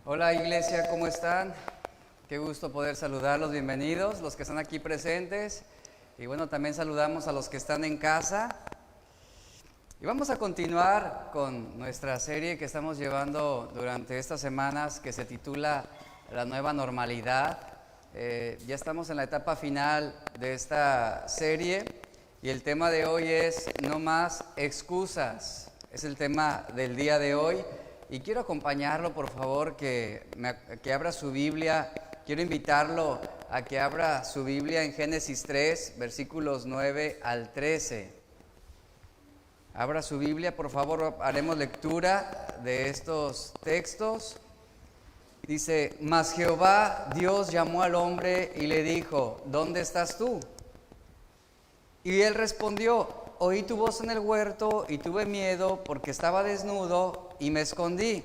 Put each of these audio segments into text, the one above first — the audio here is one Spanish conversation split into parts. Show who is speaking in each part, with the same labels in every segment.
Speaker 1: Hola iglesia, ¿cómo están? Qué gusto poder saludarlos, bienvenidos, los que están aquí presentes. Y bueno, también saludamos a los que están en casa. Y vamos a continuar con nuestra serie que estamos llevando durante estas semanas que se titula La Nueva Normalidad. Ya estamos en la etapa final de esta serie y el tema de hoy es No más excusas. Es el tema del día de hoy. Y quiero acompañarlo, por favor, que abra su Biblia. Quiero invitarlo a que abra su Biblia en Génesis 3, versículos 9 al 13. Abra su Biblia, por favor, haremos lectura de estos textos. Dice, mas Jehová Dios llamó al hombre y le dijo, ¿dónde estás tú? Y él respondió, oí tu voz en el huerto y tuve miedo porque estaba desnudo y me escondí.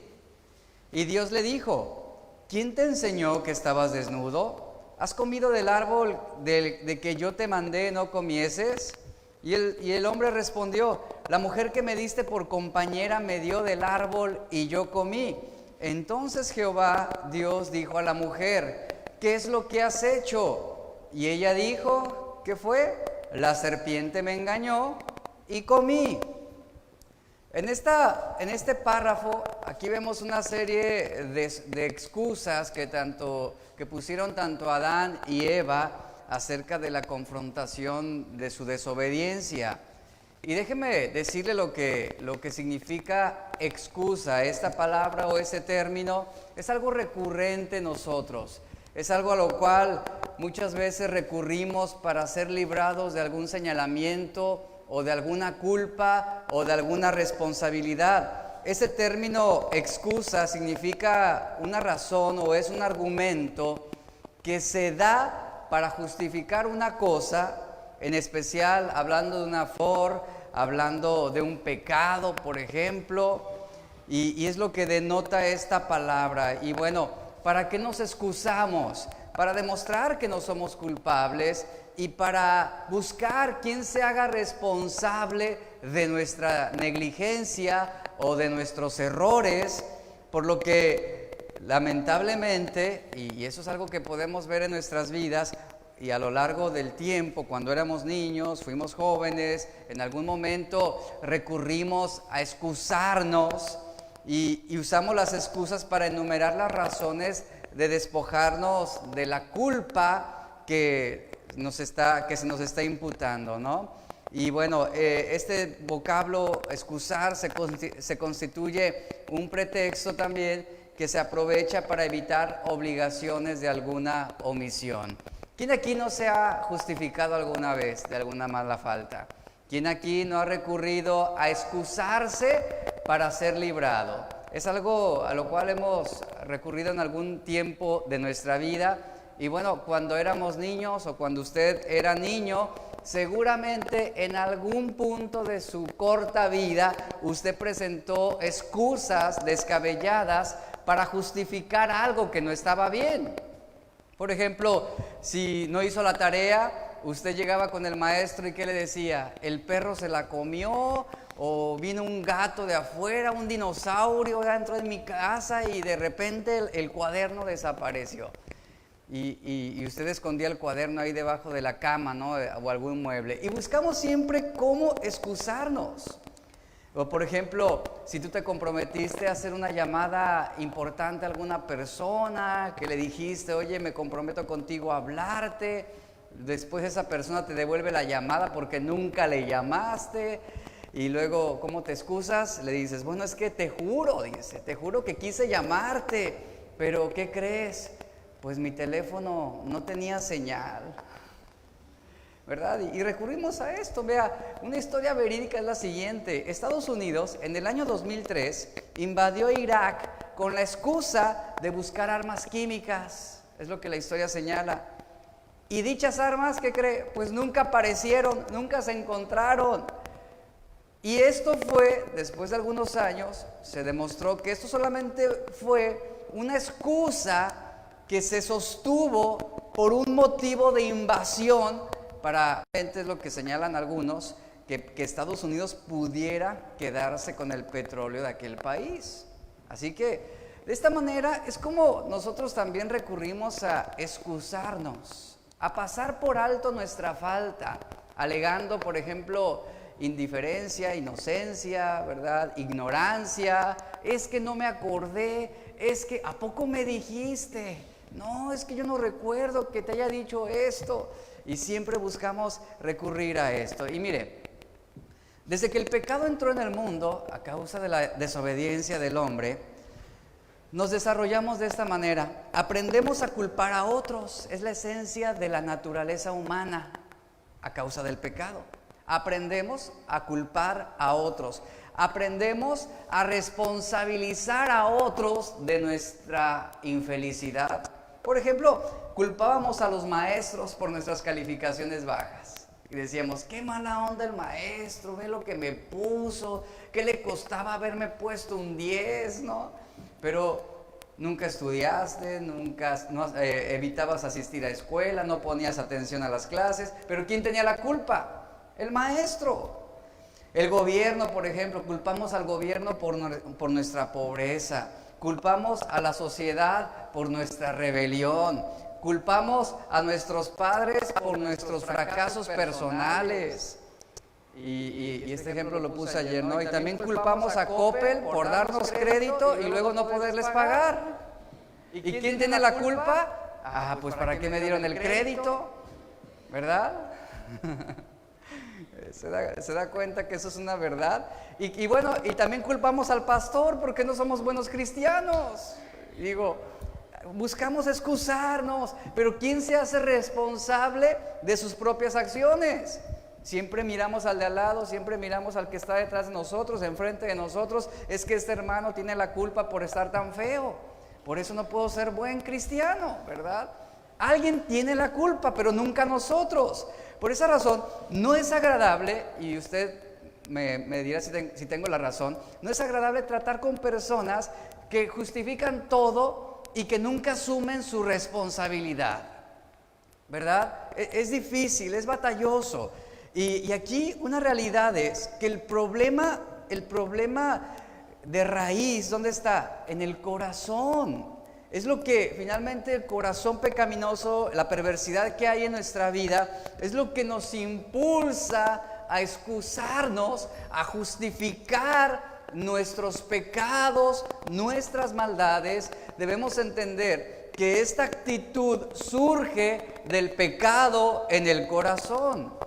Speaker 1: Y Dios le dijo, ¿quién te enseñó que estabas desnudo? ¿Has comido del árbol de que yo te mandé no comieses? Y el hombre respondió, la mujer que me diste por compañera me dio del árbol y yo comí. Entonces Jehová Dios dijo a la mujer, ¿qué es lo que has hecho? Y ella dijo, ¿qué fue? La serpiente me engañó y comí. En este párrafo, aquí vemos una serie de excusas que pusieron tanto Adán y Eva acerca de la confrontación de su desobediencia. Y déjeme decirle lo que significa excusa. Esta palabra o ese término es algo recurrente en nosotros. Es algo a lo cual muchas veces recurrimos para ser librados de algún señalamiento o de alguna culpa o de alguna responsabilidad. Ese término excusa significa una razón o es un argumento que se da para justificar una cosa, en especial hablando de una hablando de un pecado, por ejemplo, y es lo que denota esta palabra. Y bueno, ¿para qué nos excusamos? Para demostrar que no somos culpables y para buscar quién se haga responsable de nuestra negligencia o de nuestros errores, por lo que lamentablemente, y eso es algo que podemos ver en nuestras vidas, y a lo largo del tiempo, cuando éramos niños, fuimos jóvenes, en algún momento recurrimos a excusarnos y usamos las excusas para enumerar las razones de despojarnos de la culpa que se nos está imputando, ¿no? Y bueno, este vocablo excusar se constituye un pretexto también que se aprovecha para evitar obligaciones de alguna omisión. ¿Quién aquí no se ha justificado alguna vez de alguna mala falta? ¿Quién aquí no ha recurrido a excusarse para ser librado? Es algo a lo cual hemos recurrido en algún tiempo de nuestra vida. Y bueno, cuando éramos niños o cuando usted era niño, seguramente en algún punto de su corta vida usted presentó excusas descabelladas para justificar algo que no estaba bien. Por ejemplo, si no hizo la tarea, usted llegaba con el maestro y ¿qué le decía? El perro se la comió, o vino un gato de afuera, un dinosaurio dentro de mi casa y de repente el cuaderno desapareció. Y usted escondía el cuaderno ahí debajo de la cama, ¿no? O algún mueble. Y buscamos siempre cómo excusarnos. O por ejemplo, si tú te comprometiste a hacer una llamada importante a alguna persona, que le dijiste, oye, me comprometo contigo a hablarte, después esa persona te devuelve la llamada porque nunca le llamaste, y luego, ¿cómo te excusas? Le dices, bueno, es que te juro que quise llamarte, pero ¿qué crees? Pues mi teléfono no tenía señal. ¿Verdad? Y recurrimos a esto. Vea, una historia verídica es la siguiente. Estados Unidos en el año 2003 invadió Irak con la excusa de buscar armas químicas. Es lo que la historia señala. Y dichas armas, ¿qué cree? Pues nunca aparecieron, nunca se encontraron. Y esto fue, después de algunos años, se demostró que esto solamente fue una excusa que se sostuvo por un motivo de invasión. Para es lo que señalan algunos, que Estados Unidos pudiera quedarse con el petróleo de aquel país. Así que De esta manera es como nosotros también recurrimos a excusarnos, a pasar por alto nuestra falta, alegando, por ejemplo, indiferencia, inocencia, ¿verdad? Ignorancia, es que no me acordé, es que ¿a poco me dijiste? No, es que yo no recuerdo que te haya dicho esto. Y siempre buscamos recurrir a esto. Y mire, desde que el pecado entró en el mundo, a causa de la desobediencia del hombre, nos desarrollamos de esta manera. Aprendemos a culpar a otros. Es la esencia de la naturaleza humana a causa del pecado. Aprendemos a culpar a otros. Aprendemos a responsabilizar a otros de nuestra infelicidad. Por ejemplo, culpábamos a los maestros por nuestras calificaciones bajas. Y decíamos, qué mala onda el maestro, ve lo que me puso, qué le costaba haberme puesto un 10, ¿no? Pero nunca estudiaste, evitabas asistir a escuela, no ponías atención a las clases. ¿Pero quién tenía la culpa? El maestro. El gobierno, por ejemplo, culpamos al gobierno por nuestra pobreza. Culpamos a la sociedad por nuestra rebelión. Culpamos a nuestros padres por nuestros fracasos personales. Y este ejemplo lo puse ayer, ¿no? Y también culpamos a Coppel por darnos crédito y luego no poderles pagar. ¿Y quién tiene la culpa? Ah, pues ¿para qué me dieron el crédito? ¿Verdad? ¿Se da cuenta que eso es una verdad? Y bueno, y también culpamos al pastor porque no somos buenos cristianos. Digo, buscamos excusarnos, pero ¿quién se hace responsable de sus propias acciones? Siempre miramos al de al lado, siempre miramos al que está detrás de nosotros, enfrente de nosotros. Es que este hermano tiene la culpa por estar tan feo, por eso no puedo ser buen cristiano, ¿verdad? Alguien tiene la culpa, pero nunca nosotros. Por esa razón, no es agradable, y usted me dirá si tengo la razón, no es agradable tratar con personas que justifican todo y que nunca asumen su responsabilidad, ¿verdad? Es difícil, es batalloso. Y aquí una realidad es que el problema de raíz, ¿dónde está? En el corazón. Es lo que finalmente el corazón pecaminoso, la perversidad que hay en nuestra vida, es lo que nos impulsa a excusarnos, a justificar nuestros pecados, nuestras maldades. Debemos entender que esta actitud surge del pecado en el corazón.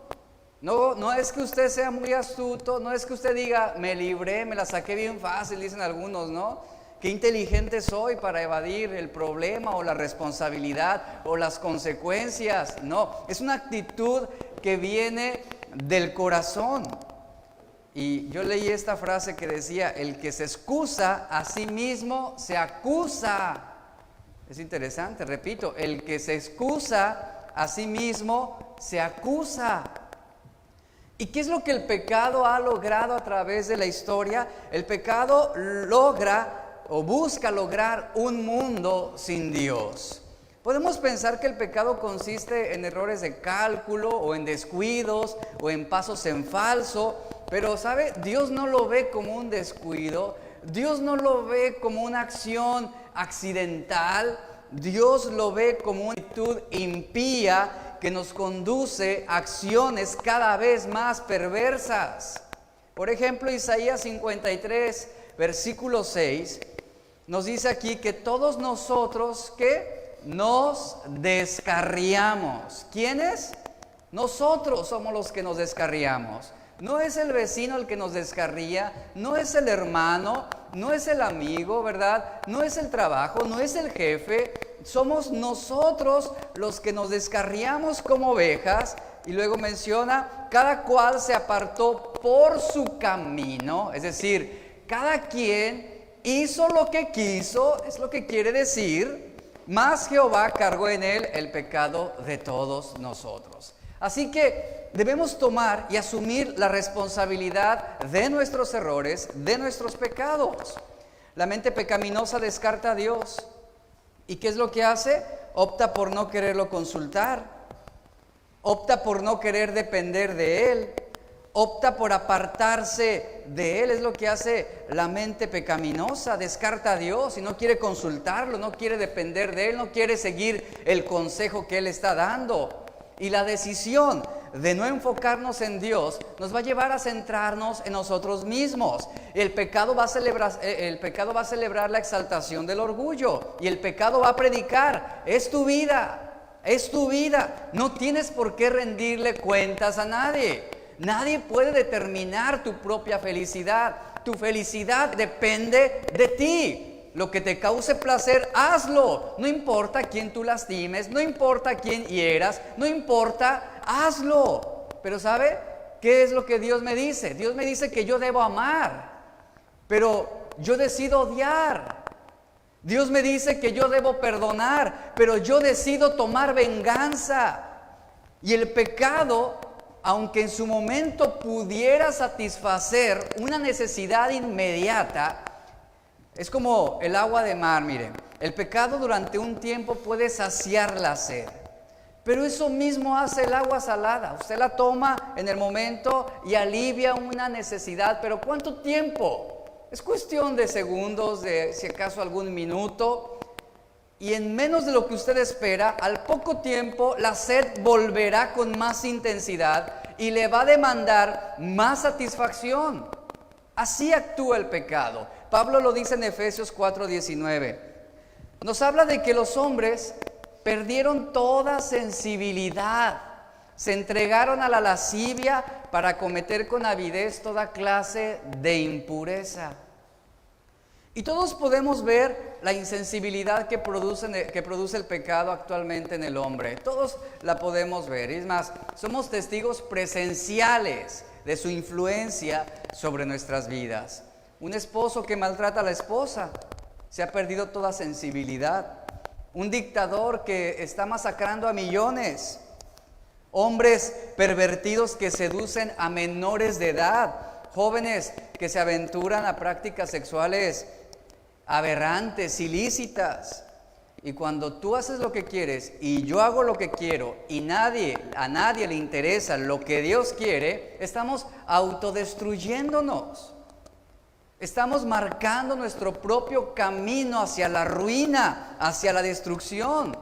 Speaker 1: No es que usted sea muy astuto, no es que usted diga, me libré, me la saqué bien fácil, dicen algunos, ¿no? Qué inteligente soy para evadir el problema o la responsabilidad o las consecuencias. No, es una actitud que viene del corazón. Y yo leí esta frase que decía, el que se excusa a sí mismo se acusa. Es interesante, repito, el que se excusa a sí mismo se acusa. ¿Y qué es lo que el pecado ha logrado a través de la historia? El pecado logra o busca lograr un mundo sin Dios. Podemos pensar que el pecado consiste en errores de cálculo o en descuidos o en pasos en falso, pero ¿sabe? Dios no lo ve como un descuido, Dios no lo ve como una acción accidental, Dios lo ve como una actitud impía que nos conduce a acciones cada vez más perversas. Por ejemplo, Isaías 53, versículo 6, nos dice aquí que todos nosotros, ¿qué? Nos descarriamos. ¿Quiénes? Nosotros somos los que nos descarriamos. No es el vecino el que nos descarría, no es el hermano, no es el amigo, ¿verdad? No es el trabajo, no es el jefe. Somos nosotros los que nos descarriamos como ovejas. Y luego menciona, cada cual se apartó por su camino. Es decir, cada quien hizo lo que quiso, es lo que quiere decir, mas Jehová cargó en él el pecado de todos nosotros. Así que debemos tomar y asumir la responsabilidad de nuestros errores, de nuestros pecados. La mente pecaminosa descarta a Dios. ¿Y qué es lo que hace? Opta por no quererlo consultar, opta por no querer depender de Él, opta por apartarse de Él. Es lo que hace la mente pecaminosa, descarta a Dios y no quiere consultarlo, no quiere depender de Él, no quiere seguir el consejo que Él está dando. Y la decisión de no enfocarnos en Dios nos va a llevar a centrarnos en nosotros mismos. El pecado va a celebrar la exaltación del orgullo, y el pecado va a predicar: es tu vida, es tu vida, no tienes por qué rendirle cuentas a nadie. Nadie puede determinar tu propia felicidad. Tu felicidad depende de ti. Lo que te cause placer, hazlo. No importa a quién tú lastimes, no importa a quién hieras, no importa, hazlo. Pero ¿sabe qué es lo que Dios me dice? Dios me dice que yo debo amar, pero yo decido odiar. Dios me dice que yo debo perdonar, pero yo decido tomar venganza. Y el pecado, aunque en su momento pudiera satisfacer una necesidad inmediata, es como el agua de mar. Miren, el pecado durante un tiempo puede saciar la sed, pero eso mismo hace el agua salada. Usted la toma en el momento y alivia una necesidad, pero ¿cuánto tiempo? Es cuestión de segundos, de si acaso algún minuto, y en menos de lo que usted espera, al poco tiempo la sed volverá con más intensidad y le va a demandar más satisfacción. Así actúa el pecado. Pablo lo dice en Efesios 4:19. Nos habla de que los hombres perdieron toda sensibilidad, se entregaron a la lascivia para cometer con avidez toda clase de impureza. Y todos podemos ver la insensibilidad que produce el pecado actualmente en el hombre. Todos la podemos ver. Es más, somos testigos presenciales de su influencia sobre nuestras vidas. Un esposo que maltrata a la esposa, se ha perdido toda sensibilidad. Un dictador que está masacrando a millones. Hombres pervertidos que seducen a menores de edad. Jóvenes que se aventuran a prácticas sexuales aberrantes, ilícitas. Y cuando tú haces lo que quieres y yo hago lo que quiero y a nadie le interesa lo que Dios quiere, estamos autodestruyéndonos. Estamos marcando nuestro propio camino hacia la ruina, hacia la destrucción.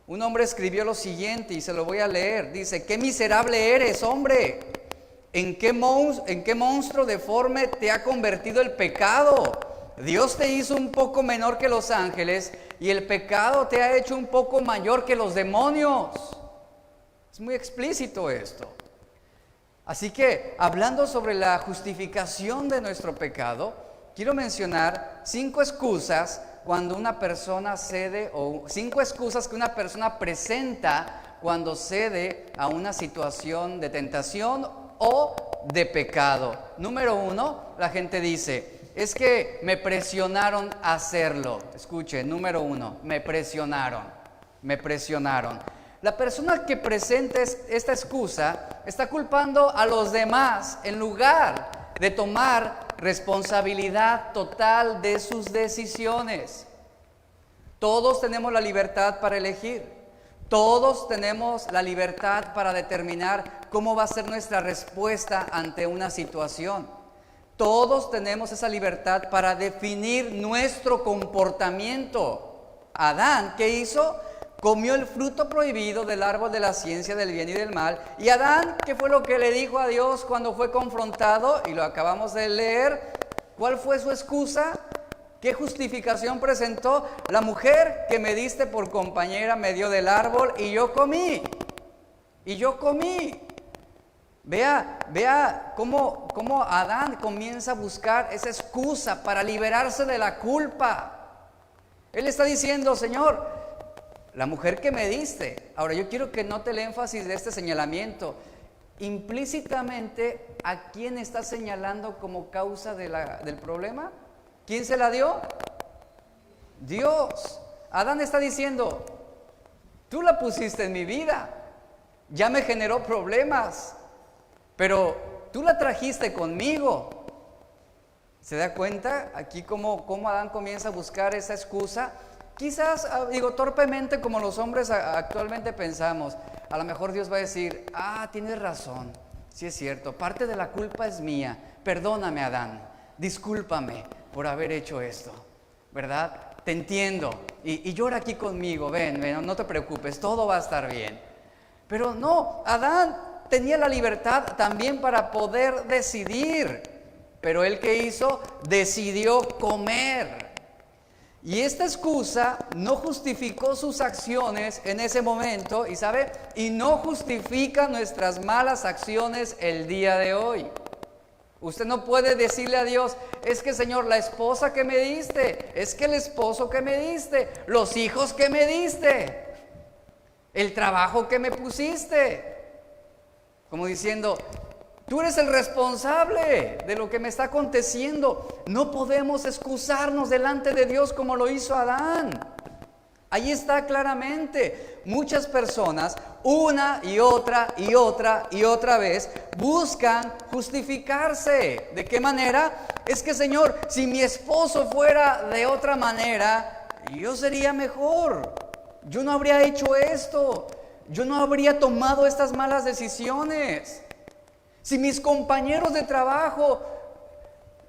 Speaker 1: Un hombre escribió lo siguiente y se lo voy a leer. Dice: qué miserable eres, hombre. ¿En qué monstruo deforme te ha convertido el pecado? Dios te hizo un poco menor que los ángeles y el pecado te ha hecho un poco mayor que los demonios. Es muy explícito esto. Así que, hablando sobre la justificación de nuestro pecado, quiero mencionar 5 excusas cuando una persona cede, o 5 excusas que una persona presenta cuando cede a una situación de tentación o de pecado. Número 1, la gente dice: es que me presionaron a hacerlo. Escuche, número 1, me presionaron. La persona que presenta esta excusa está culpando a los demás en lugar de tomar responsabilidad total de sus decisiones. Todos tenemos la libertad para elegir. Todos tenemos la libertad para determinar cómo va a ser nuestra respuesta ante una situación. Todos tenemos esa libertad para definir nuestro comportamiento. Adán, ¿qué hizo? Comió el fruto prohibido del árbol de la ciencia del bien y del mal. Y Adán, ¿qué fue lo que le dijo a Dios cuando fue confrontado? Y lo acabamos de leer. ¿Cuál fue su excusa? ¿Qué justificación presentó? La mujer que me diste por compañera me dio del árbol y yo comí. Vea cómo Adán comienza a buscar esa excusa para liberarse de la culpa. Él está diciendo: Señor, la mujer que me diste. Ahora yo quiero que note el énfasis de este señalamiento. Implícitamente, ¿a quién está señalando como causa del problema? ¿Quién se la dio? Dios. Adán está diciendo: tú la pusiste en mi vida, ya me generó problemas, pero tú la trajiste conmigo. ¿Se da cuenta aquí cómo Adán comienza a buscar esa excusa? Quizás, torpemente, como los hombres actualmente pensamos. A lo mejor Dios va a decir: tienes razón, sí es cierto, parte de la culpa es mía. Perdóname, Adán, discúlpame por haber hecho esto, ¿verdad? Te entiendo y llora aquí conmigo, ven, no te preocupes, todo va a estar bien. Pero no, Adán tenía la libertad también para poder decidir, pero él, ¿qué hizo? Decidió comer. Y esta excusa no justificó sus acciones en ese momento, y ¿sabe? Y no justifica nuestras malas acciones el día de hoy. Usted no puede decirle a Dios, es que Señor, la esposa que me diste, es que el esposo que me diste, los hijos que me diste, el trabajo que me pusiste. Como diciendo, tú eres el responsable de lo que me está aconteciendo. No podemos excusarnos delante de Dios como lo hizo Adán. Ahí está claramente. Muchas personas, una y otra y otra y otra vez, buscan justificarse. ¿De qué manera? Es que, Señor, si mi esposo fuera de otra manera, yo sería mejor. Yo no habría hecho esto. Yo no habría tomado estas malas decisiones. Si mis compañeros de trabajo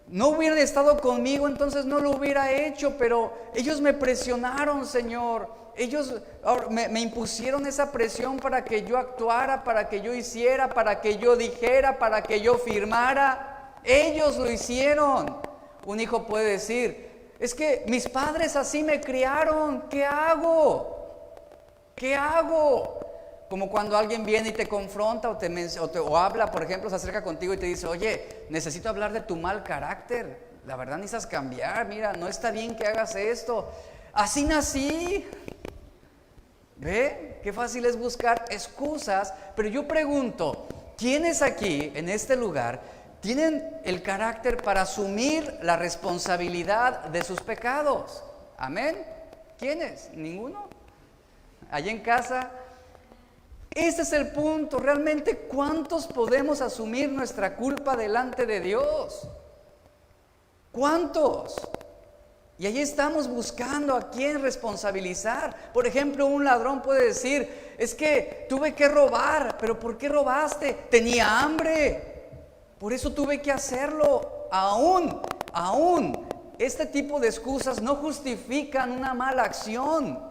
Speaker 1: no hubieran estado conmigo, entonces no lo hubiera hecho, pero ellos me presionaron, Señor. Ellos me impusieron esa presión para que yo actuara, para que yo hiciera, para que yo dijera, para que yo firmara. Ellos lo hicieron. Un hijo puede decir, es que mis padres así me criaron, ¿qué hago? ¿Qué hago? Como cuando alguien viene y te confronta o habla, por ejemplo, se acerca contigo y te dice, oye, necesito hablar de tu mal carácter. La verdad necesitas cambiar, mira, no está bien que hagas esto. Así nací. ¿Ve? Qué fácil es buscar excusas. Pero yo pregunto, ¿quiénes aquí, en este lugar, tienen el carácter para asumir la responsabilidad de sus pecados? ¿Amén? ¿Quiénes? ¿Ninguno? Allá en casa. Ese es el punto, realmente, ¿cuántos podemos asumir nuestra culpa delante de Dios? ¿Cuántos? Y ahí estamos buscando a quién responsabilizar. Por ejemplo, un ladrón puede decir, es que tuve que robar, pero ¿por qué robaste? Tenía hambre, por eso tuve que hacerlo. Aún, este tipo de excusas no justifican una mala acción.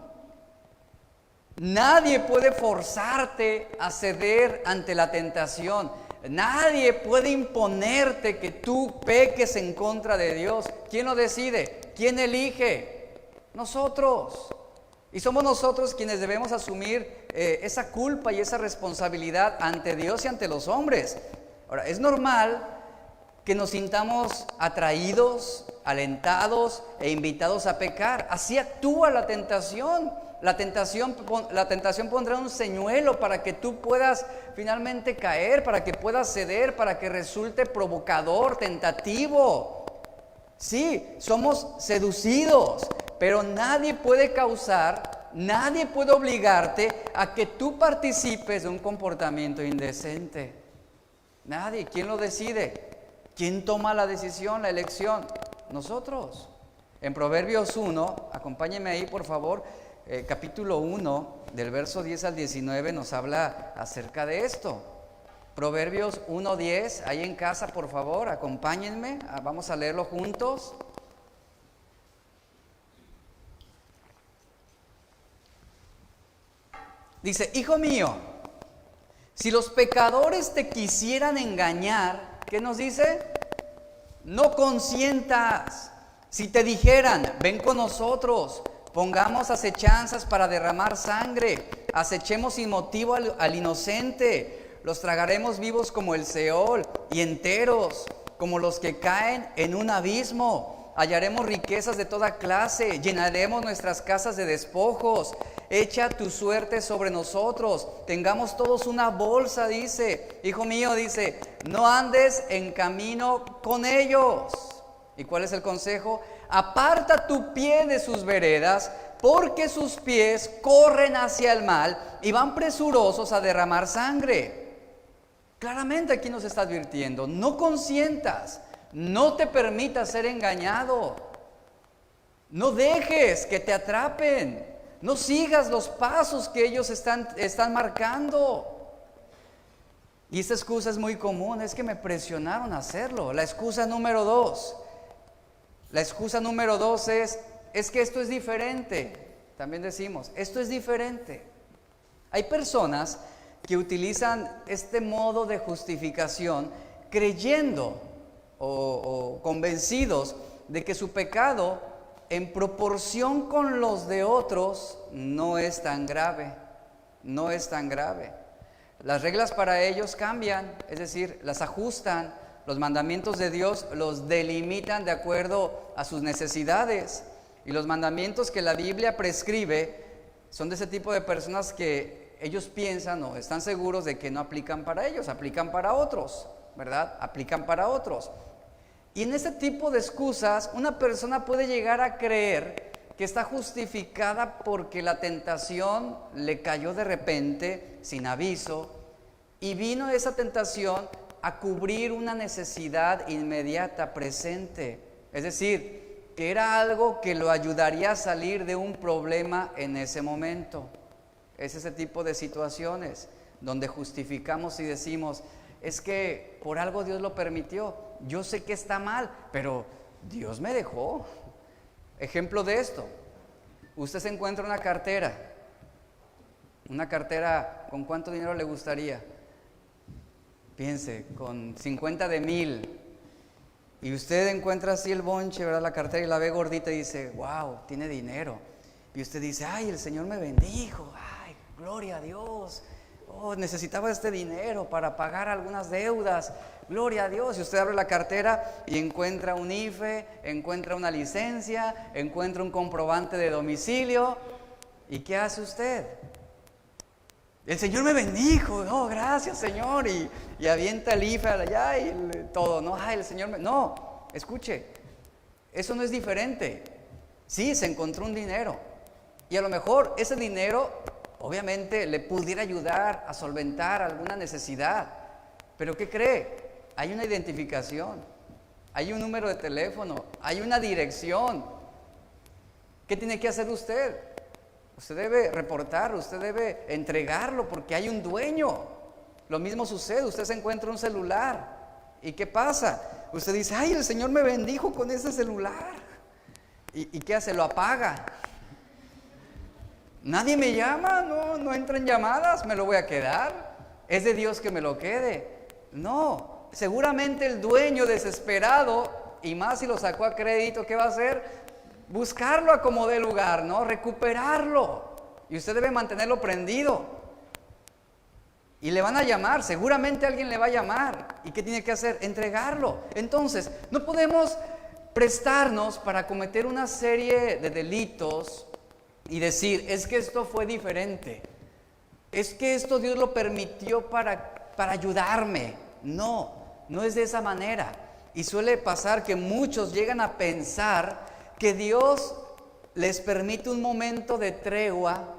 Speaker 1: Nadie puede forzarte a ceder ante la tentación. Nadie puede imponerte que tú peques en contra de Dios. ¿Quién lo decide? ¿Quién elige? Nosotros. Y somos nosotros quienes debemos asumir esa culpa y esa responsabilidad ante Dios y ante los hombres. Ahora, es normal que nos sintamos atraídos, alentados e invitados a pecar. Así actúa la tentación. La tentación pondrá un señuelo para que tú puedas finalmente caer, para que puedas ceder, para que resulte provocador, tentativo. Sí, somos seducidos, pero nadie puede obligarte a que tú participes de un comportamiento indecente. Nadie. ¿Quién lo decide? ¿Quién toma la decisión, la elección? Nosotros. En Proverbios 1, acompáñenme ahí por favor. Capítulo 1, del verso 10 al 19 nos habla acerca de esto. Proverbios 1:10, ahí en casa por favor, acompáñenme, vamos a leerlo juntos. Dice, hijo mío, si los pecadores te quisieran engañar, ¿qué nos dice? No consientas. Si te dijeran, ven con nosotros, pongamos acechanzas para derramar sangre, acechemos sin motivo al inocente, los tragaremos vivos como el Seol y enteros, como los que caen en un abismo. Hallaremos riquezas de toda clase, llenaremos nuestras casas de despojos. Echa tu suerte sobre nosotros, tengamos todos una bolsa, dice. Hijo mío, dice, no andes en camino con ellos. ¿Y cuál es el consejo? Aparta tu pie de sus veredas, porque sus pies corren hacia el mal y van presurosos a derramar sangre. Claramente aquí nos está advirtiendo, no consientas, no te permitas ser engañado, no dejes que te atrapen, no sigas los pasos que ellos están marcando. Y esta excusa es muy común, es que me presionaron a hacerlo. La excusa número dos. La excusa número dos es que esto es diferente. También decimos, esto es diferente. Hay personas que utilizan este modo de justificación creyendo o convencidos de que su pecado en proporción con los de otros no es tan grave, no es tan grave. Las reglas para ellos cambian, es decir, las ajustan. Los mandamientos de Dios los delimitan de acuerdo a sus necesidades. Y los mandamientos que la Biblia prescribe son de ese tipo de personas que ellos piensan o están seguros de que no aplican para ellos, aplican para otros, ¿verdad? Aplican para otros. Y en ese tipo de excusas, una persona puede llegar a creer que está justificada porque la tentación le cayó de repente, sin aviso, y vino esa tentación a cubrir una necesidad inmediata, presente. Es decir, que era algo que lo ayudaría a salir de un problema en ese momento. Es ese tipo de situaciones donde justificamos y decimos, es que por algo Dios lo permitió. Yo sé que está mal, pero Dios me dejó. Ejemplo de esto, usted se encuentra una cartera, ¿con cuánto dinero le gustaría? Piense, con 50 de 1,000. Y usted encuentra así el bonche, ¿verdad? La cartera, y la ve gordita y dice, wow, tiene dinero. Y usted dice, ay, el Señor me bendijo, ay, gloria a Dios. Oh, necesitaba este dinero para pagar algunas deudas, gloria a Dios. Y usted abre la cartera y encuentra un IFE, encuentra una licencia, encuentra un comprobante de domicilio. ¿Y qué hace usted? El Señor me bendijo, no, gracias Señor, y avienta el IFE allá y todo, no, ay, el Señor me... No, escuche, eso no es diferente. Sí, se encontró un dinero, y a lo mejor ese dinero, obviamente, le pudiera ayudar a solventar alguna necesidad, pero ¿qué cree? Hay una identificación, hay un número de teléfono, hay una dirección. ¿Qué tiene que hacer usted? Usted debe reportarlo, usted debe entregarlo porque hay un dueño. Lo mismo sucede, usted se encuentra un celular. ¿Y qué pasa? Usted dice, ay, el Señor me bendijo con ese celular. ¿Y qué hace? Lo apaga. Nadie me llama, no entran llamadas, me lo voy a quedar. Es de Dios que me lo quede. No, seguramente el dueño desesperado, y más si lo sacó a crédito, ¿qué va a hacer? Buscarlo a como dé lugar, ¿no? Recuperarlo. Y usted debe mantenerlo prendido. Y le van a llamar, seguramente alguien le va a llamar. ¿Y qué tiene que hacer? Entregarlo. Entonces, no podemos prestarnos para cometer una serie de delitos y decir, es que esto fue diferente. Es que esto Dios lo permitió para ayudarme. No, no es de esa manera. Y suele pasar que muchos llegan a pensar que Dios les permite un momento de tregua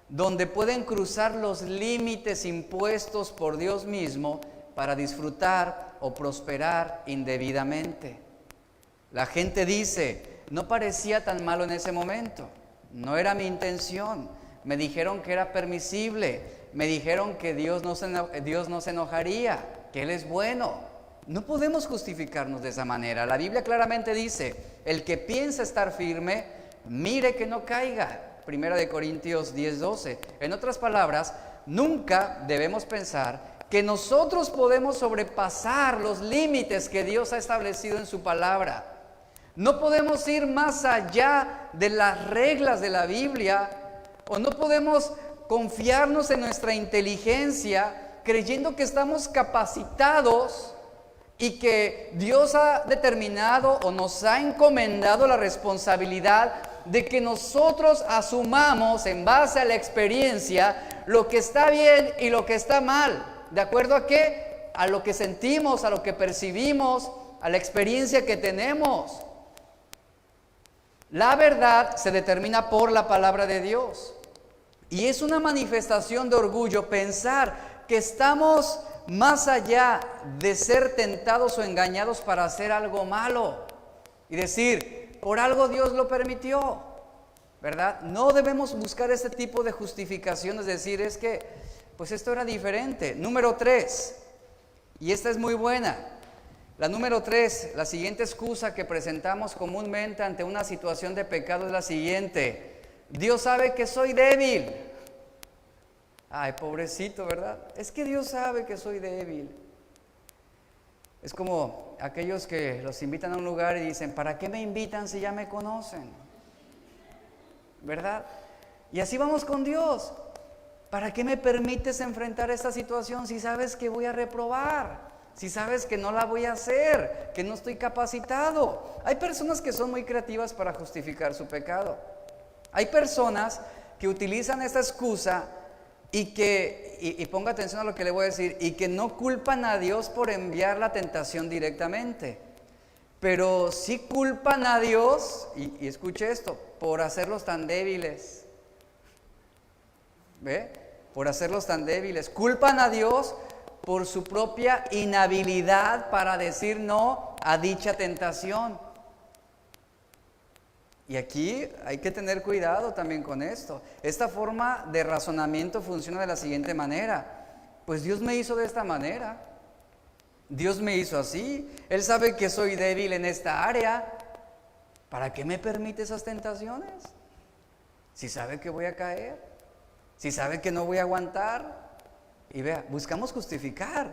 Speaker 1: donde pueden cruzar los límites impuestos por Dios mismo para disfrutar o prosperar indebidamente. La gente dice, no parecía tan malo en ese momento, no era mi intención, me dijeron que era permisible, me dijeron que Dios no se enojaría, que Él es bueno. No podemos justificarnos de esa manera. La Biblia claramente dice, el que piensa estar firme, mire que no caiga. 1 Corintios 10:12. En otras palabras, nunca debemos pensar que nosotros podemos sobrepasar los límites que Dios ha establecido en su palabra. No podemos ir más allá de las reglas de la Biblia, o no podemos confiarnos en nuestra inteligencia creyendo que estamos capacitados y que Dios ha determinado o nos ha encomendado la responsabilidad de que nosotros asumamos en base a la experiencia lo que está bien y lo que está mal. ¿De acuerdo a qué? A lo que sentimos, a lo que percibimos, a la experiencia que tenemos. La verdad se determina por la palabra de Dios. Y es una manifestación de orgullo pensar que estamos más allá de ser tentados o engañados para hacer algo malo y decir, por algo Dios lo permitió, ¿verdad? No debemos buscar ese tipo de justificaciones, decir, es que, pues esto era diferente. Número 3, Y esta es muy buena. La número 3, la siguiente excusa que presentamos comúnmente ante una situación de pecado es la siguiente: Dios sabe que soy débil. Ay, pobrecito, ¿verdad? Es que Dios sabe que soy débil. Es como aquellos que los invitan a un lugar y dicen, ¿para qué me invitan si ya me conocen? ¿Verdad? Y así vamos con Dios. ¿Para qué me permites enfrentar esta situación si sabes que voy a reprobar? Si sabes que no la voy a hacer, que no estoy capacitado. Hay personas que son muy creativas para justificar su pecado. Hay personas que utilizan esta excusa y ponga atención a lo que le voy a decir, y que no culpan a Dios por enviar la tentación directamente, pero sí culpan a Dios, y escuche esto, por hacerlos tan débiles. ¿Ve? Por hacerlos tan débiles. Culpan a Dios por su propia inhabilidad para decir no a dicha tentación. Y aquí hay que tener cuidado también con esto. Esta forma de razonamiento funciona de la siguiente manera: pues Dios me hizo de esta manera, Dios me hizo así, Él sabe que soy débil en esta área, ¿para qué me permite esas tentaciones? Si sabe que voy a caer, si sabe que no voy a aguantar. Y vea, buscamos justificar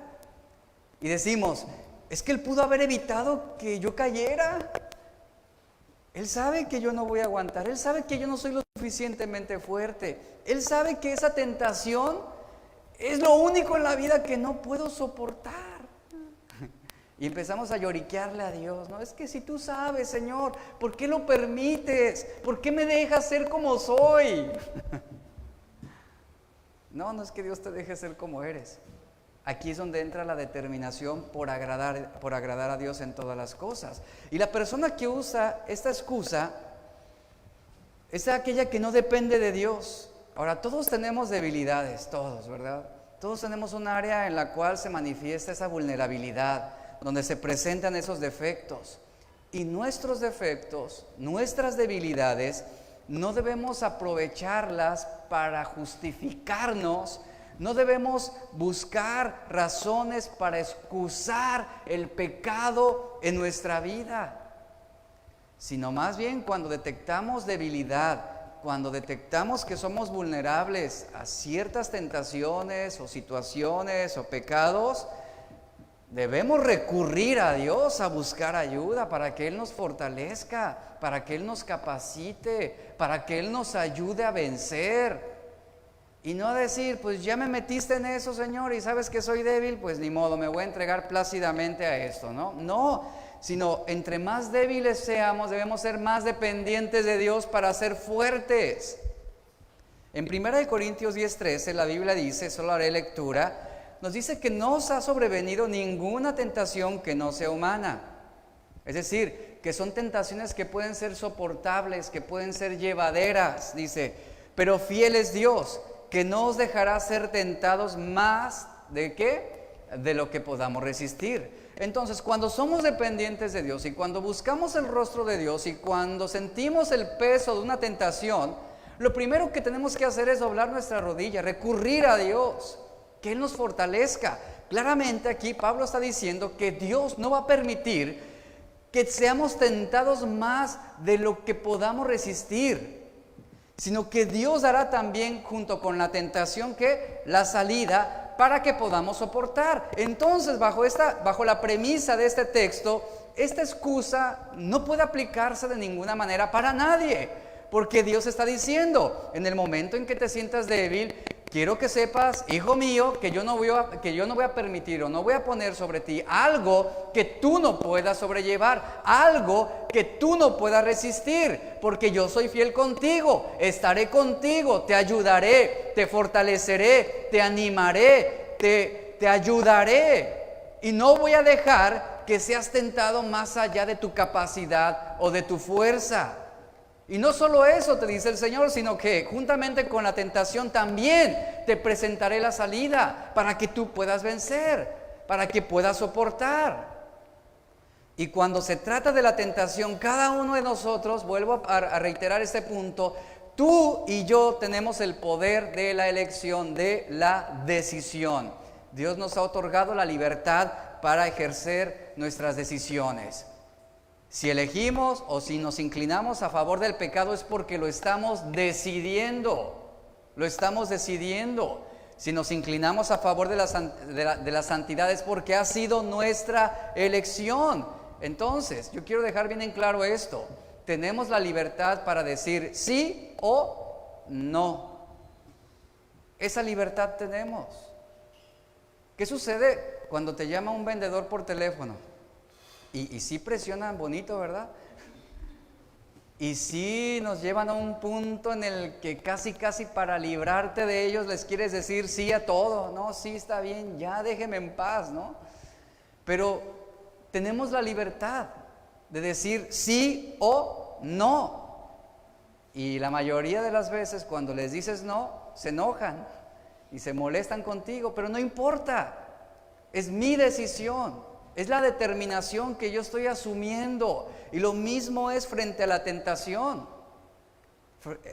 Speaker 1: y decimos, es que Él pudo haber evitado que yo cayera. Él sabe que yo no voy a aguantar, Él sabe que yo no soy lo suficientemente fuerte, Él sabe que esa tentación es lo único en la vida que no puedo soportar. Y empezamos a lloriquearle a Dios, ¿no? Es que si tú sabes, Señor, ¿por qué lo permites? ¿Por qué me dejas ser como soy? No es que Dios te deje ser como eres. Aquí es donde entra la determinación por agradar a Dios en todas las cosas. Y la persona que usa esta excusa es aquella que no depende de Dios. Ahora, todos tenemos debilidades, todos, ¿verdad? Todos tenemos un área en la cual se manifiesta esa vulnerabilidad, donde se presentan esos defectos. Y nuestros defectos, nuestras debilidades, no debemos aprovecharlas para justificarnos. No debemos buscar razones para excusar el pecado en nuestra vida, sino más bien cuando detectamos debilidad, cuando detectamos que somos vulnerables a ciertas tentaciones o situaciones o pecados, debemos recurrir a Dios a buscar ayuda para que Él nos fortalezca, para que Él nos capacite, para que Él nos ayude a vencer. Y no decir, pues ya me metiste en eso, Señor, y sabes que soy débil, pues ni modo, me voy a entregar plácidamente a esto, ¿no? No, sino entre más débiles seamos, debemos ser más dependientes de Dios para ser fuertes. En 1 Corintios 10:13 la Biblia dice, solo haré lectura, nos dice que no os ha sobrevenido ninguna tentación que no sea humana. Es decir, que son tentaciones que pueden ser soportables, que pueden ser llevaderas, dice, pero fiel es Dios, que no os dejará ser tentados más de ¿qué? De lo que podamos resistir. Entonces, cuando somos dependientes de Dios y cuando buscamos el rostro de Dios y cuando sentimos el peso de una tentación, lo primero que tenemos que hacer es doblar nuestra rodilla, recurrir a Dios, que Él nos fortalezca. Claramente aquí Pablo está diciendo que Dios no va a permitir que seamos tentados más de lo que podamos resistir, sino que Dios dará también junto con la tentación que la salida para que podamos soportar. Entonces, bajo la premisa de este texto, esta excusa no puede aplicarse de ninguna manera para nadie, porque Dios está diciendo, en el momento en que te sientas débil, quiero que sepas, hijo mío, que yo no voy a permitir o no voy a poner sobre ti algo que tú no puedas sobrellevar, algo que tú no puedas resistir, porque yo soy fiel contigo, estaré contigo, te ayudaré, te fortaleceré, te animaré, te ayudaré, y no voy a dejar que seas tentado más allá de tu capacidad o de tu fuerza. Y no solo eso te dice el Señor, sino que juntamente con la tentación también te presentaré la salida para que tú puedas vencer, para que puedas soportar. Y cuando se trata de la tentación, cada uno de nosotros, vuelvo a reiterar este punto, tú y yo tenemos el poder de la elección, de la decisión. Dios nos ha otorgado la libertad para ejercer nuestras decisiones. Si elegimos o si nos inclinamos a favor del pecado es porque lo estamos decidiendo. Lo estamos decidiendo. Si nos inclinamos a favor de la santidad es porque ha sido nuestra elección. Entonces, yo quiero dejar bien en claro esto. Tenemos la libertad para decir sí o no. Esa libertad tenemos. ¿Qué sucede cuando te llama un vendedor por teléfono? Y sí presionan bonito, ¿verdad? Y sí nos llevan a un punto en el que casi para librarte de ellos les quieres decir sí a todo. No, sí está bien, ya déjeme en paz, ¿no? Pero tenemos la libertad de decir sí o no. Y la mayoría de las veces cuando les dices no, se enojan y se molestan contigo, pero no importa, es mi decisión. Es la determinación que yo estoy asumiendo. Y lo mismo es frente a la tentación.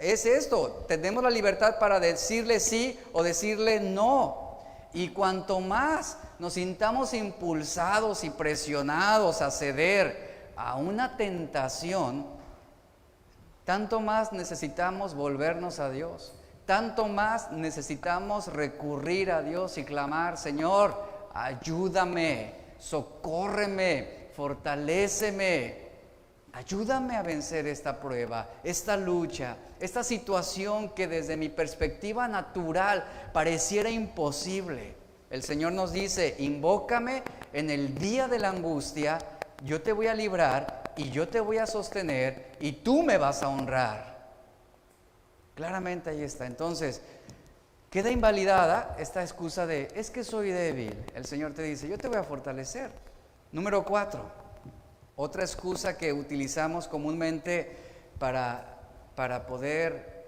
Speaker 1: Es esto, tenemos la libertad para decirle sí o decirle no. Y cuanto más nos sintamos impulsados y presionados a ceder a una tentación, tanto más necesitamos volvernos a Dios. Tanto más necesitamos recurrir a Dios y clamar: Señor, ayúdame, socórreme, fortaléceme, ayúdame a vencer esta prueba, esta lucha, esta situación que desde mi perspectiva natural pareciera imposible. El Señor nos dice: invócame en el día de la angustia, yo te voy a librar y yo te voy a sostener y tú me vas a honrar. Claramente ahí está. Entonces, queda invalidada esta excusa de es que soy débil. El Señor te dice: yo te voy a fortalecer. Número 4, otra excusa que utilizamos comúnmente para poder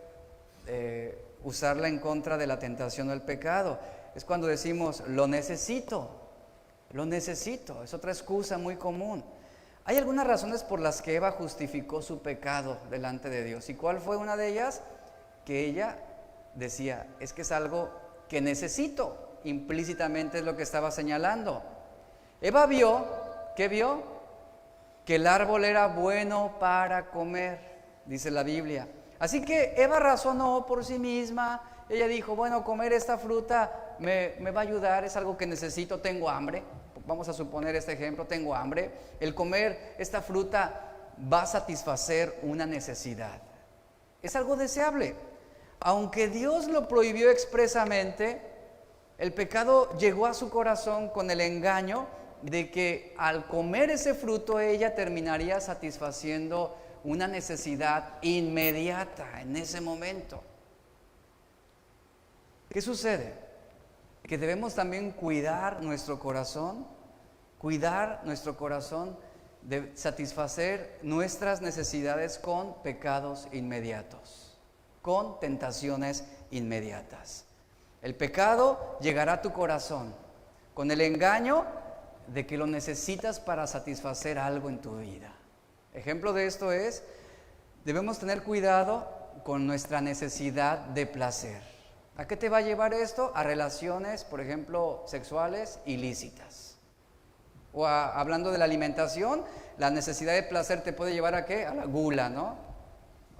Speaker 1: usarla en contra de la tentación o el pecado, es cuando decimos lo necesito. Es otra excusa muy común. Hay algunas razones por las que Eva justificó su pecado delante de Dios. ¿Y cuál fue una de ellas? Que ella decía: es que es algo que necesito. Implícitamente es lo que estaba señalando. Eva vio, ¿qué vio? Que el árbol era bueno para comer, dice la Biblia. Así que Eva razonó por sí misma. Ella dijo: bueno, comer esta fruta me va a ayudar, es algo que necesito, tengo hambre. Vamos a suponer este ejemplo, tengo hambre. El comer esta fruta va a satisfacer una necesidad. Es algo deseable. Aunque Dios lo prohibió expresamente, el pecado llegó a su corazón con el engaño de que al comer ese fruto ella terminaría satisfaciendo una necesidad inmediata en ese momento. ¿Qué sucede? Que debemos también cuidar nuestro corazón de satisfacer nuestras necesidades con pecados inmediatos, con tentaciones inmediatas. El pecado llegará a tu corazón con el engaño de que lo necesitas para satisfacer algo en tu vida. Ejemplo de esto es, debemos tener cuidado con nuestra necesidad de placer. ¿A qué te va a llevar esto? A relaciones, por ejemplo, sexuales ilícitas. O hablando de la alimentación, la necesidad de placer te puede llevar ¿a qué? A la gula, ¿no?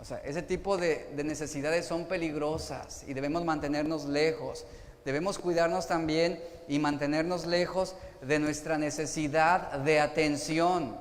Speaker 1: O sea, ese tipo de necesidades son peligrosas y debemos mantenernos lejos. Debemos cuidarnos también y mantenernos lejos de nuestra necesidad de atención,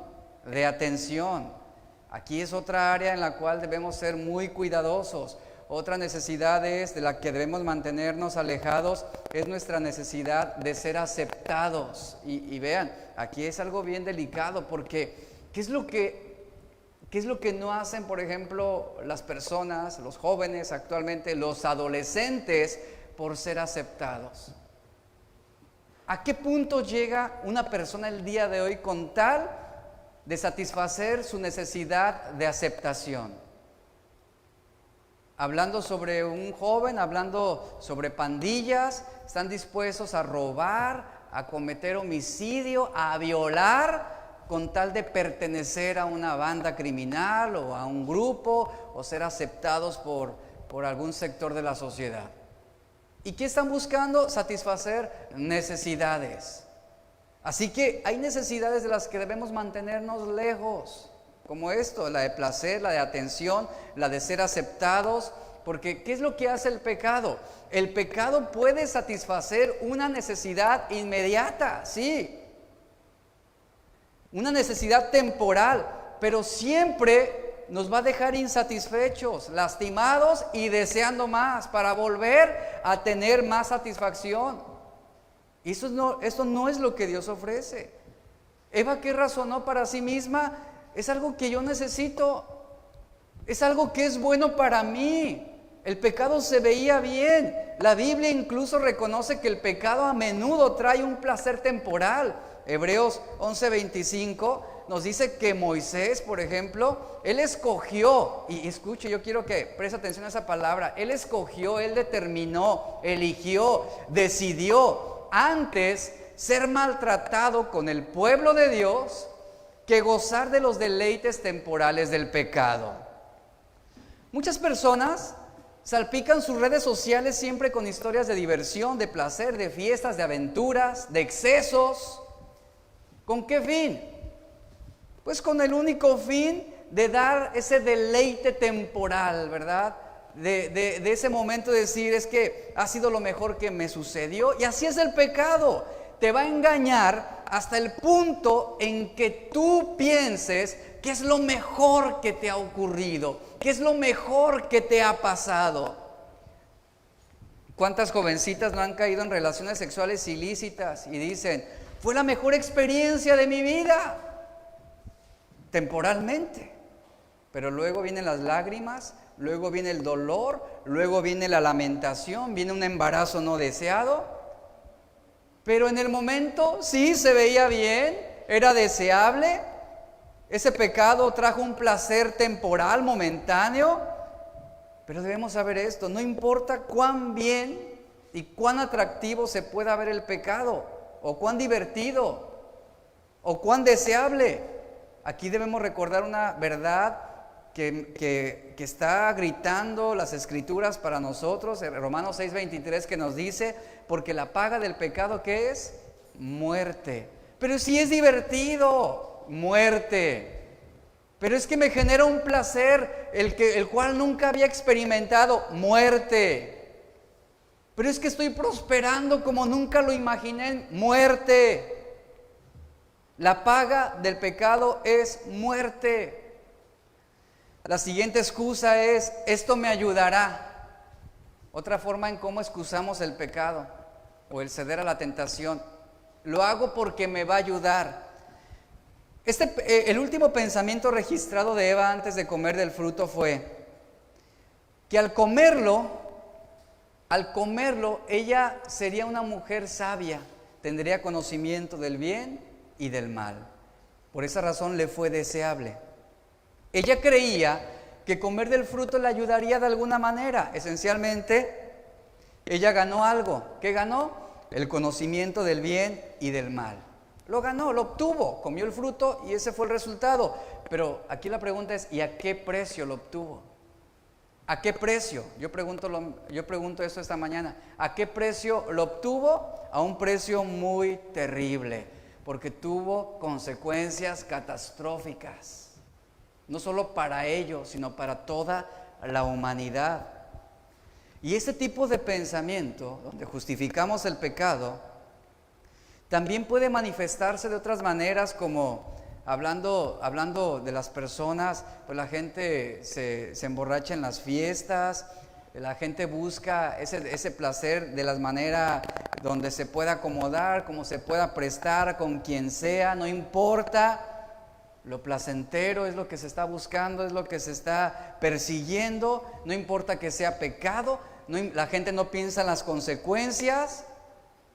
Speaker 1: Aquí es otra área en la cual debemos ser muy cuidadosos. Otra necesidad de la que debemos mantenernos alejados es nuestra necesidad de ser aceptados. Y vean, aquí es algo bien delicado porque ¿qué es lo que no hacen, por ejemplo, las personas, los jóvenes actualmente, los adolescentes, por ser aceptados? ¿A qué punto llega una persona el día de hoy con tal de satisfacer su necesidad de aceptación? Hablando sobre un joven, hablando sobre pandillas, están dispuestos a robar, a cometer homicidio, a violar, con tal de pertenecer a una banda criminal o a un grupo o ser aceptados por algún sector de la sociedad. ¿Y qué están buscando? Satisfacer necesidades. Así que hay necesidades de las que debemos mantenernos lejos, como esto, la de placer, la de atención, la de ser aceptados, porque ¿qué es lo que hace el pecado? El pecado puede satisfacer una necesidad inmediata, sí, una necesidad temporal, pero siempre nos va a dejar insatisfechos, lastimados y deseando más para volver a tener más satisfacción. Y esto no es lo que Dios ofrece. Eva, ¿qué razonó para sí misma? Es algo que yo necesito, es algo que es bueno para mí. El pecado se veía bien. La Biblia incluso reconoce que el pecado a menudo trae un placer temporal. Hebreos 11:25 nos dice que Moisés, por ejemplo, él escogió, y escuche, yo quiero que preste atención a esa palabra, él escogió, él determinó, eligió, decidió antes ser maltratado con el pueblo de Dios que gozar de los deleites temporales del pecado. Muchas personas salpican sus redes sociales siempre con historias de diversión, de placer, de fiestas, de aventuras, de excesos. ¿Con qué fin? Pues con el único fin de dar ese deleite temporal, ¿verdad? De ese momento de decir, es que ha sido lo mejor que me sucedió. Y así es el pecado. Te va a engañar hasta el punto en que tú pienses que es lo mejor que te ha ocurrido, que es lo mejor que te ha pasado. ¿Cuántas jovencitas no han caído en relaciones sexuales ilícitas y dicen, fue la mejor experiencia de mi vida? Temporalmente, pero luego vienen las lágrimas, luego viene el dolor, luego viene la lamentación, viene un embarazo no deseado, pero en el momento sí se veía bien, era deseable, ese pecado trajo un placer temporal, momentáneo, pero debemos saber esto, no importa cuán bien y cuán atractivo se pueda ver el pecado, o cuán divertido, o cuán deseable. Aquí debemos recordar una verdad que está gritando las Escrituras para nosotros, en Romanos 6:23, que nos dice, porque la paga del pecado, ¿qué es? Muerte. Pero si es divertido, muerte. Pero es que me genera un placer el cual nunca había experimentado, muerte. Pero es que estoy prosperando como nunca lo imaginé, muerte. La paga del pecado es muerte. La siguiente excusa es, esto me ayudará. Otra forma en cómo excusamos el pecado o el ceder a la tentación. Lo hago porque me va a ayudar. El último pensamiento registrado de Eva antes de comer del fruto fue que al comerlo, ella sería una mujer sabia, tendría conocimiento del bien y del mal. Por esa razón le fue deseable. Ella creía que comer del fruto le ayudaría de alguna manera. Esencialmente, ella ganó algo. ¿Qué ganó? El conocimiento del bien y del mal. Lo ganó, lo obtuvo, comió el fruto y ese fue el resultado. Pero aquí la pregunta es, ¿y a qué precio lo obtuvo? ¿A qué precio? Yo pregunto esto esta mañana. ¿A qué precio lo obtuvo? A un precio muy terrible, porque tuvo consecuencias catastróficas, no solo para ellos, sino para toda la humanidad. Y ese tipo de pensamiento, donde justificamos el pecado, también puede manifestarse de otras maneras, como hablando de las personas, pues la gente se emborracha en las fiestas, la gente busca ese placer de las maneras donde se pueda acomodar, como se pueda prestar, con quien sea, no importa. Lo placentero es lo que se está buscando, es lo que se está persiguiendo, no importa que sea pecado, la gente no piensa en las consecuencias,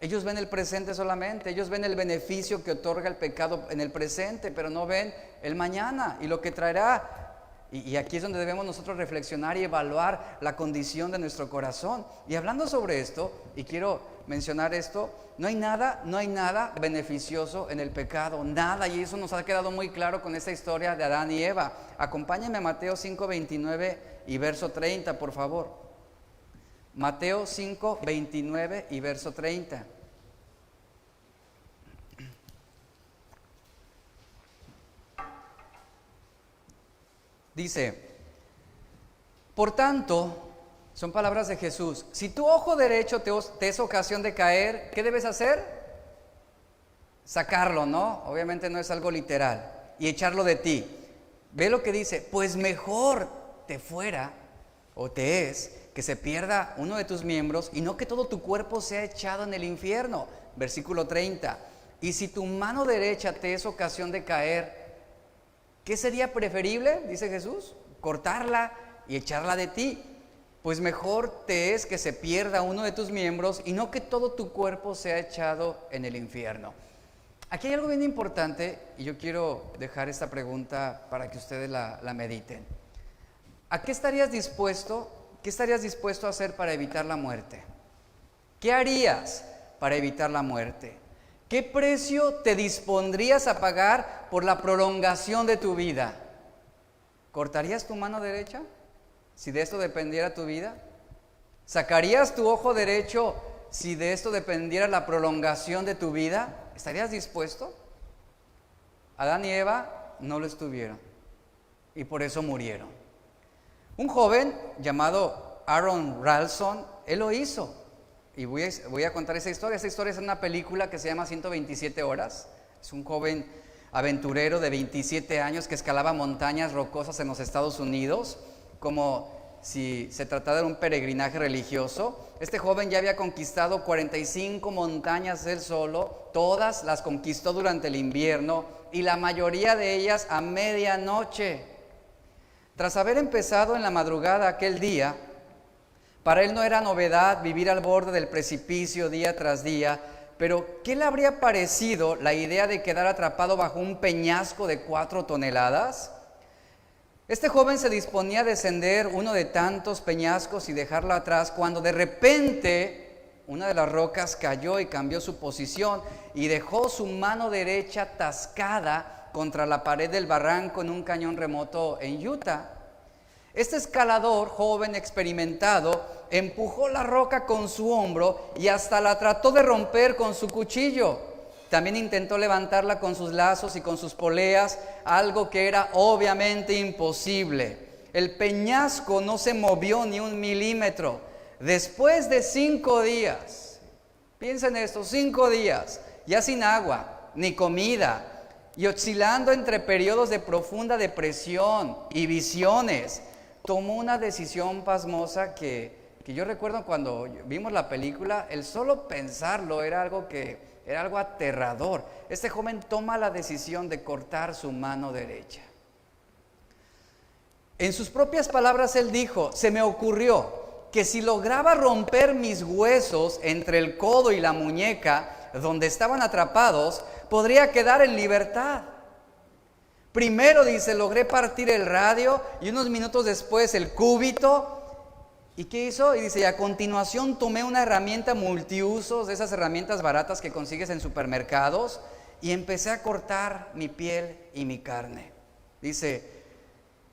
Speaker 1: ellos ven el presente solamente, ellos ven el beneficio que otorga el pecado en el presente, pero no ven el mañana y lo que traerá. Y aquí es donde debemos nosotros reflexionar y evaluar la condición de nuestro corazón. Y hablando sobre esto, y quiero mencionar esto, no hay nada beneficioso en el pecado, nada, y eso nos ha quedado muy claro con esta historia de Adán y Eva. Acompáñenme a Mateo 5:29 y verso 30, por favor. Mateo 5, 29 y verso 30. Dice, por tanto, son palabras de Jesús, si tu ojo derecho te es ocasión de caer, ¿qué debes hacer? Sacarlo, ¿no? Obviamente no es algo literal, y echarlo de ti. Ve lo que dice, pues mejor te fuera, o te es, que se pierda uno de tus miembros, y no que todo tu cuerpo sea echado en el infierno. Versículo 30, y si tu mano derecha te es ocasión de caer, ¿qué sería preferible? Dice Jesús, cortarla y echarla de ti. Pues mejor te es que se pierda uno de tus miembros y no que todo tu cuerpo sea echado en el infierno. Aquí hay algo bien importante y yo quiero dejar esta pregunta para que ustedes la mediten. ¿A qué estarías dispuesto? ¿Qué estarías dispuesto a hacer para evitar la muerte? ¿Qué harías para evitar la muerte? ¿Qué precio te dispondrías a pagar por la prolongación de tu vida? ¿Cortarías tu mano derecha si de esto dependiera tu vida? ¿Sacarías tu ojo derecho si de esto dependiera la prolongación de tu vida? ¿Estarías dispuesto? Adán y Eva no lo estuvieron y por eso murieron. Un joven llamado Aaron Ralston, él lo hizo. Y voy a contar esa historia. Esa historia es una película que se llama 127 horas. Es un joven aventurero de 27 años que escalaba montañas rocosas en los Estados Unidos, como si se tratara de un peregrinaje religioso. Este joven ya había conquistado 45 montañas él solo, todas las conquistó durante el invierno y la mayoría de ellas a medianoche. Tras haber empezado en la madrugada aquel día, para él no era novedad vivir al borde del precipicio día tras día, pero ¿qué le habría parecido la idea de quedar atrapado bajo un peñasco de 4 toneladas? Este joven se disponía a descender uno de tantos peñascos y dejarlo atrás cuando de repente una de las rocas cayó y cambió su posición y dejó su mano derecha atascada contra la pared del barranco en un cañón remoto en Utah. Este escalador, joven experimentado, empujó la roca con su hombro y hasta la trató de romper con su cuchillo. También intentó levantarla con sus lazos y con sus poleas, algo que era obviamente imposible. El peñasco no se movió ni un milímetro. Después de 5 días, piensen esto, 5 días, ya sin agua, ni comida, y oscilando entre periodos de profunda depresión y visiones, tomó una decisión pasmosa que yo recuerdo cuando vimos la película, el solo pensarlo era algo aterrador. Este joven toma la decisión de cortar su mano derecha. En sus propias palabras él dijo, se me ocurrió que si lograba romper mis huesos entre el codo y la muñeca donde estaban atrapados, podría quedar en libertad. Primero, dice, logré partir el radio y unos minutos después el cúbito. ¿Y qué hizo? Y dice, y a continuación tomé una herramienta multiusos, de esas herramientas baratas que consigues en supermercados, y empecé a cortar mi piel y mi carne. Dice,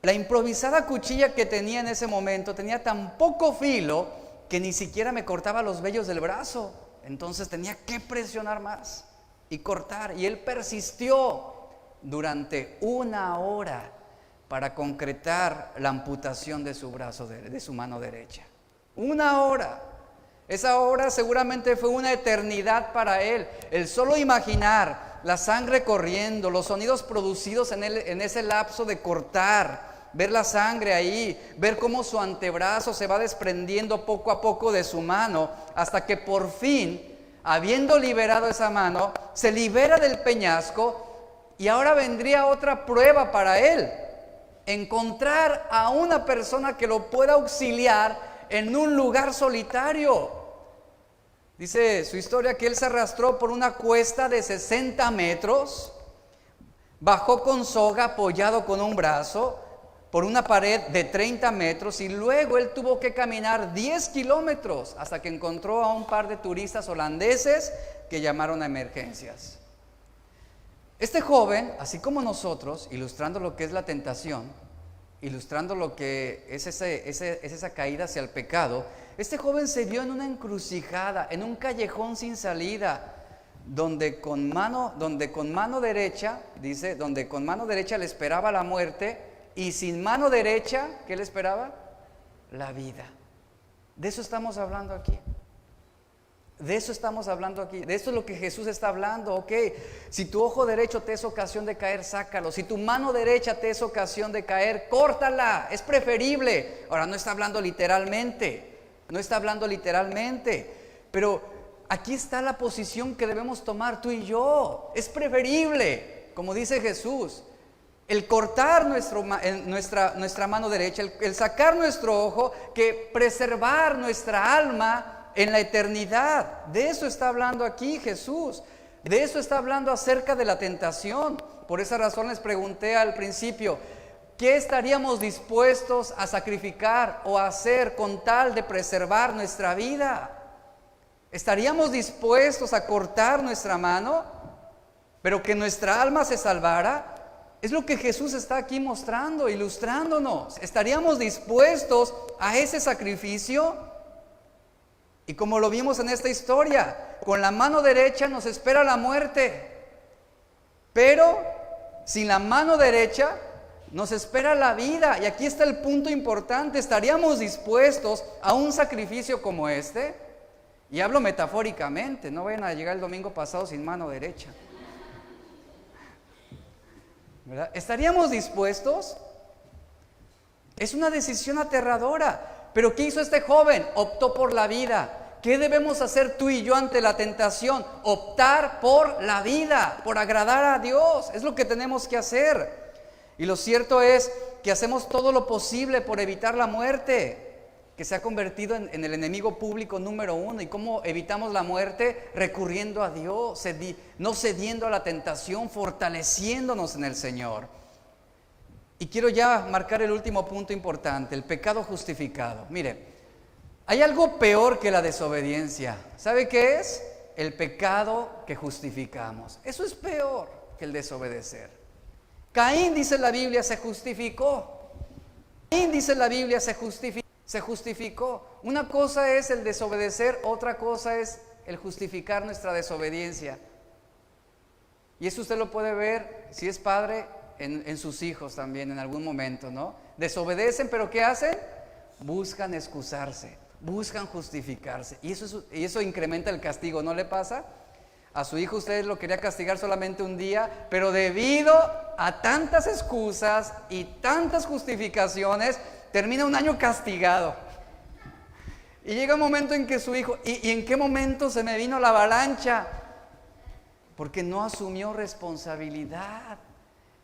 Speaker 1: la improvisada cuchilla que tenía en ese momento tenía tan poco filo que ni siquiera me cortaba los vellos del brazo. Entonces tenía que presionar más y cortar. Y él persistió durante 1 hora para concretar la amputación de su brazo, de su mano derecha. 1 hora. Esa hora seguramente fue una eternidad para él. El solo imaginar la sangre corriendo, los sonidos producidos en ese lapso de cortar, ver la sangre ahí, ver cómo su antebrazo se va desprendiendo poco a poco de su mano, hasta que por fin, habiendo liberado esa mano, se libera del peñasco. Y ahora vendría otra prueba para él: encontrar a una persona que lo pueda auxiliar en un lugar solitario. Dice su historia que él se arrastró por una cuesta de 60 metros, bajó con soga apoyado con un brazo por una pared de 30 metros y luego él tuvo que caminar 10 kilómetros hasta que encontró a un par de turistas holandeses que llamaron a emergencias. Este joven, así como nosotros, ilustrando lo que es la tentación, ilustrando lo que es esa caída hacia el pecado, Este joven se vio en una encrucijada, en un callejón sin salida, donde con mano derecha, dice, donde con mano derecha le esperaba la muerte, y sin mano derecha, ¿qué le esperaba? La vida. De eso estamos hablando aquí. De eso estamos hablando aquí. De eso es lo que Jesús está hablando. Ok, si tu ojo derecho te es ocasión de caer, sácalo. Si tu mano derecha te es ocasión de caer, córtala. Es preferible. Ahora, no está hablando literalmente. No está hablando literalmente. Pero aquí está la posición que debemos tomar tú y yo. Es preferible, como dice Jesús, el cortar nuestra mano derecha, el sacar nuestro ojo, que preservar nuestra alma en la eternidad. De eso está hablando aquí Jesús. De eso está hablando acerca de la tentación. Por esa razón les pregunté al principio, ¿qué estaríamos dispuestos a sacrificar o a hacer con tal de preservar nuestra vida? ¿Estaríamos dispuestos a cortar nuestra mano, pero que nuestra alma se salvara? Es lo que Jesús está aquí mostrando, ilustrándonos. ¿Estaríamos dispuestos a ese sacrificio? Y como lo vimos en esta historia, con la mano derecha nos espera la muerte, pero sin la mano derecha nos espera la vida. Y aquí está el punto importante: ¿estaríamos dispuestos a un sacrificio como este? Y hablo metafóricamente, no vayan a llegar el domingo pasado sin mano derecha, ¿verdad? ¿Estaríamos dispuestos? Es una decisión aterradora. Pero ¿qué hizo este joven? Optó por la vida. ¿Qué debemos hacer tú y yo ante la tentación? Optar por la vida, por agradar a Dios. Es lo que tenemos que hacer. Y lo cierto es que hacemos todo lo posible por evitar la muerte, que se ha convertido en el enemigo público número uno. ¿Y cómo evitamos la muerte? Recurriendo a Dios, no cediendo a la tentación, fortaleciéndonos en el Señor. Y quiero ya marcar el último punto importante: el pecado justificado. Mire, hay algo peor que la desobediencia. ¿Sabe qué es? El pecado que justificamos. Eso es peor que el desobedecer. Caín, dice la Biblia, se justificó. Caín, dice la Biblia, se justificó. Una cosa es el desobedecer, otra cosa es el justificar nuestra desobediencia. Y eso usted lo puede ver, si es padre, en sus hijos también en algún momento, ¿no? Desobedecen, pero ¿qué hacen? Buscan excusarse, buscan justificarse. Y eso incrementa el castigo, ¿no le pasa? A su hijo usted lo quería castigar solamente un día, pero debido a tantas excusas y tantas justificaciones, termina un año castigado. Y llega un momento en que su hijo, ¿y en qué momento se me vino la avalancha? Porque no asumió responsabilidad.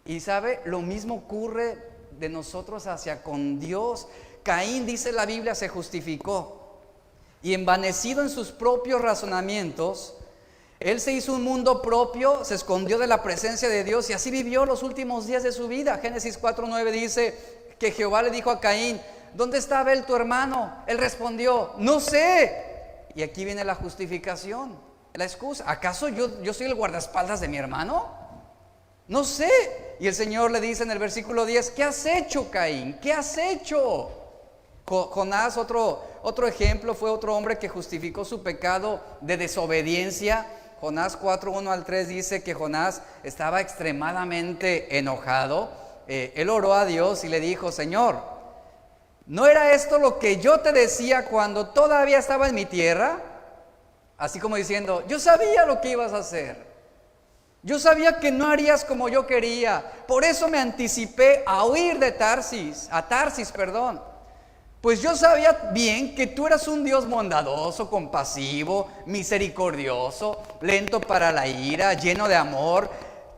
Speaker 1: Y sabe, lo mismo ocurre de nosotros hacia con Dios. Caín, dice la Biblia, se justificó, y envanecido en sus propios razonamientos, él se hizo un mundo propio, se escondió de la presencia de Dios, y así vivió los últimos días de su vida. Génesis 4:9 dice que Jehová le dijo a Caín: ¿dónde está Abel tu hermano? Él respondió: no sé. Y aquí viene la justificación, la excusa. ¿Acaso yo soy el guardaespaldas de mi hermano? No sé. Y el Señor le dice en el versículo 10: ¿qué has hecho, Caín? ¿Qué has hecho? Jonás, otro ejemplo, fue otro hombre que justificó su pecado de desobediencia. Jonás 4:1-3 dice que Jonás estaba extremadamente enojado. Él oró a Dios y le dijo: Señor, ¿no era esto lo que yo te decía cuando todavía estaba en mi tierra? Así como diciendo: yo sabía lo que ibas a hacer. Yo sabía que no harías como yo quería. Por eso me anticipé a huir de Tarsis. Pues yo sabía bien que tú eras un Dios bondadoso, compasivo, misericordioso, lento para la ira, lleno de amor,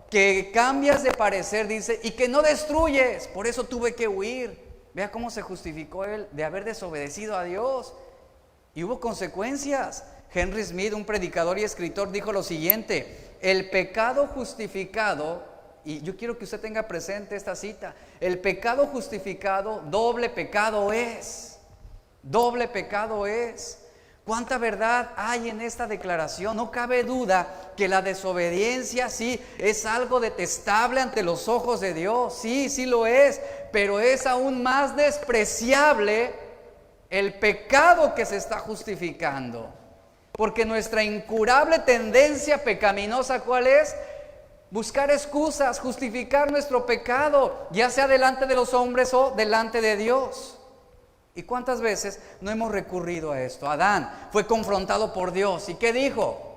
Speaker 1: que cambias de parecer, dice, y que no destruyes. Por eso tuve que huir. Vea cómo se justificó él de haber desobedecido a Dios. Y hubo consecuencias. Henry Smith, un predicador y escritor, dijo lo siguiente: el pecado justificado, y yo quiero que usted tenga presente esta cita, el pecado justificado, doble pecado es. Doble pecado es. ¿Cuánta verdad hay en esta declaración? No cabe duda que la desobediencia sí es algo detestable ante los ojos de Dios. Sí lo es, pero es aún más despreciable el pecado que se está justificando. Porque nuestra incurable tendencia pecaminosa, ¿cuál es? Buscar excusas, justificar nuestro pecado, ya sea delante de los hombres o delante de Dios. ¿Y cuántas veces no hemos recurrido a esto? Adán fue confrontado por Dios. ¿Y qué dijo?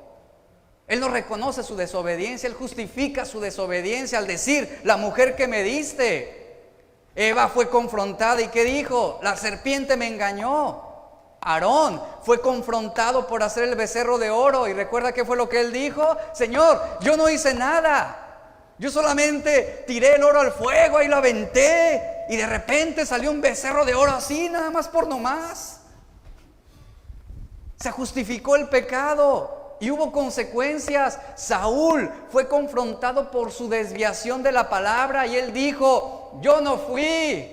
Speaker 1: Él no reconoce su desobediencia, él justifica su desobediencia al decir, la mujer que me diste. Eva fue confrontada y ¿qué dijo? La serpiente me engañó. Aarón fue confrontado por hacer el becerro de oro y recuerda qué fue lo que él dijo. Señor, yo no hice nada, yo solamente tiré el oro al fuego y lo aventé y de repente salió un becerro de oro así, nada más por nomás. Se justificó el pecado y hubo consecuencias. Saúl fue confrontado por su desviación de la palabra y él dijo, yo no fui,